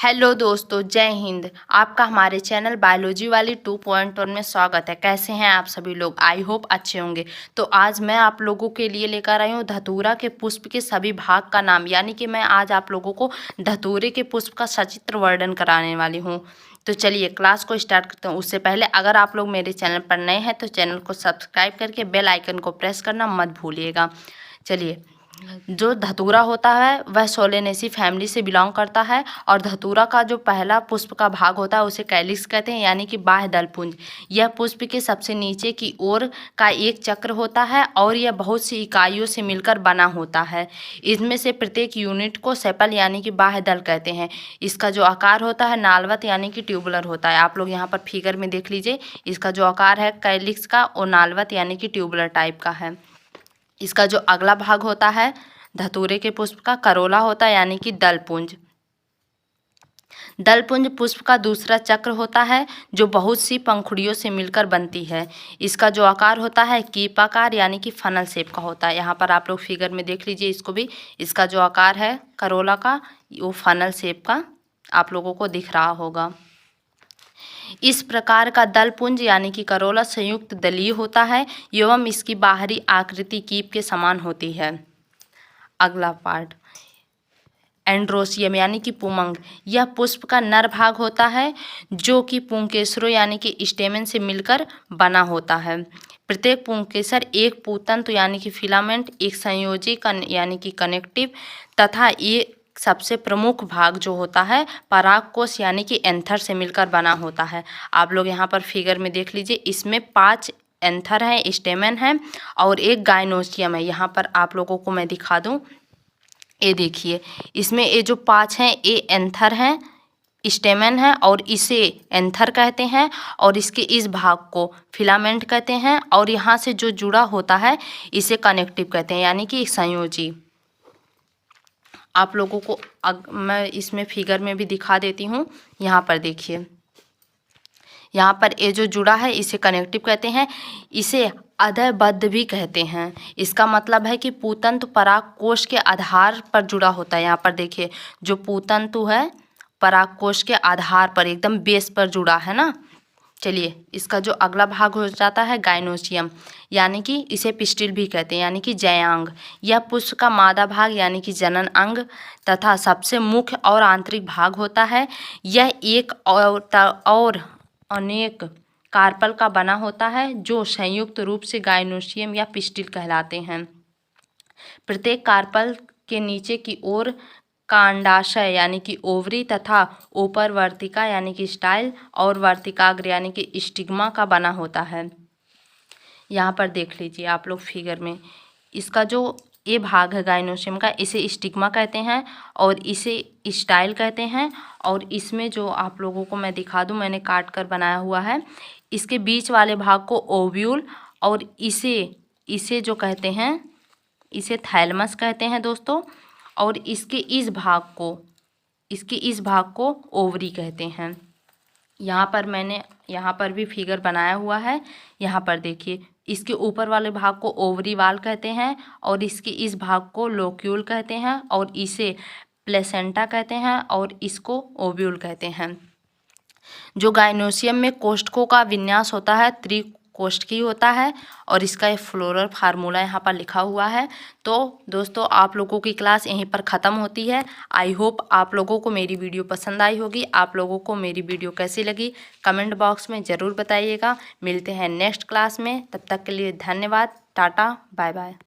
Hello दोस्तों, जय हिंद। आपका हमारे चैनल बायोलॉजी वाली 2.1 में स्वागत है। कैसे हैं आप सभी लोग? आई होप अच्छे होंगे। तो आज मैं आप लोगों के लिए लेकर आई हूँ धतूरा के पुष्प के सभी भाग का नाम, यानी कि मैं आज आप लोगों को धतूरे के पुष्प का सचित्र वर्णन कराने वाली हूँ। तो चलिए क्लास को स्टार्ट करते हैं। उससे पहले अगर आप लोग मेरे चैनल पर नए हैं तो चैनल को सब्सक्राइब करके बेल आइकन को प्रेस करना मत भूलिएगा। चलिए, जो धतूरा होता है वह सोलेनेसी फैमिली से बिलोंग करता है और धतूरा का जो पहला पुष्प का भाग होता है उसे कैलिक्स कहते हैं, यानी कि बाह्य दलपुंज। यह पुष्प के सबसे नीचे की ओर का एक चक्र होता है और यह बहुत सी इकाइयों से मिलकर बना होता है। इसमें से प्रत्येक यूनिट को सेपल यानी कि बाह्य दल कहते हैं। इसका जो आकार होता है नालवत यानी कि ट्यूबुलर होता है। आप लोग यहाँ पर फिगर में देख लीजिए, इसका जो आकार है कैलिक्स का वो नालवत यानी कि ट्यूबुलर टाइप का है। इसका जो अगला भाग होता है धतूरे के पुष्प का करोला होता है, यानी कि दलपुंज। दलपुंज पुष्प का दूसरा चक्र होता है जो बहुत सी पंखुड़ियों से मिलकर बनती है। इसका जो आकार होता है कीपाकार यानी कि फनल शेप का होता है। यहाँ पर आप लोग फिगर में देख लीजिए इसको भी। इसका जो आकार है करोला का वो फनल शेप का आप लोगों को दिख रहा होगा। इस प्रकार का दलपुंज यानी कि करोला संयुक्त दलीय होता है एवं इसकी बाहरी आकृति कीप के समान होती है। अगला पार्ट एंड्रोसियम यानी कि पुमंग। यह पुष्प का नर भाग होता है जो कि पुंकेसरों यानी कि स्टेमेन से मिलकर बना होता है। प्रत्येक पुंकेसर एक पूतंतु यानी कि फिलामेंट, एक संयोजी यानी कि कनेक्टिव तथा ये सबसे प्रमुख भाग जो होता है परागकोश यानी कि एंथर से मिलकर बना होता है। आप लोग यहाँ पर फिगर में देख लीजिए, इसमें 5 एंथर हैं, स्टेमेन है और एक गाइनोसियम है। यहाँ पर आप लोगों को मैं दिखा दूँ, ये देखिए, इसमें ये जो 5 हैं ये एंथर हैं, स्टेमेन है और इसे एंथर कहते हैं और इसके इस भाग को फिलामेंट कहते हैं और यहाँ से जो जुड़ा होता है इसे कनेक्टिव कहते हैं यानी कि संयोजी। आप लोगों को मैं इसमें फिगर में भी दिखा देती हूँ। यहाँ पर देखिए, यहाँ पर ये जो जुड़ा है इसे कनेक्टिव कहते हैं, इसे अधबद्ध भी कहते हैं। इसका मतलब है कि पूतंतु परागकोश के आधार पर जुड़ा होता है। यहाँ पर देखिए, जो पूतंतु है परागकोश के आधार पर एकदम बेस पर जुड़ा है ना। चलिए, इसका जो अगला भाग हो जाता है गाइनोसियम, यानी कि इसे पिस्टिल भी कहते हैं यानी कि जयांग। यह पुष्प का मादा भाग यानी कि जनन अंग तथा सबसे मुख्य और आंतरिक भाग होता है। यह एक और अनेक कार्पल का बना होता है जो संयुक्त रूप से गाइनोसियम या पिस्टिल कहलाते हैं। प्रत्येक कार्पल के नीचे की ओर कांडाशय यानी कि ओवरी तथा ऊपर वर्तिका यानी कि स्टाइल और वर्तिकाग्र यानी कि स्टिग्मा का बना होता है। यहाँ पर देख लीजिए आप लोग फिगर में, इसका जो ये भाग है गाइनोसियम का इसे स्टिग्मा कहते हैं और इसे स्टाइल कहते हैं। और इसमें जो आप लोगों को मैं दिखा दूँ, मैंने काट कर बनाया हुआ है, इसके बीच वाले भाग को ओव्यूल और इसे जो कहते हैं इसे थैलमस कहते हैं दोस्तों। और इसके इस भाग को ओवरी कहते हैं। यहाँ पर भी फिगर बनाया हुआ है। यहाँ पर देखिए, इसके ऊपर वाले भाग को ओवरी वाल कहते हैं और इसके इस भाग को लोक्यूल कहते हैं और इसे प्लेसेंटा कहते हैं और इसको ओव्यूल कहते हैं। जो गाइनोसियम में कोष्ठकों का विन्यास होता है त्रिकोष्ठकी होता है और इसका एक फ्लोरल फार्मूला यहाँ पर लिखा हुआ है। तो दोस्तों, आप लोगों की क्लास यहीं पर ख़त्म होती है। आई होप आप लोगों को मेरी वीडियो पसंद आई होगी। आप लोगों को मेरी वीडियो कैसी लगी कमेंट बॉक्स में ज़रूर बताइएगा। मिलते हैं नेक्स्ट क्लास में, तब तक के लिए धन्यवाद। Tata bye bye.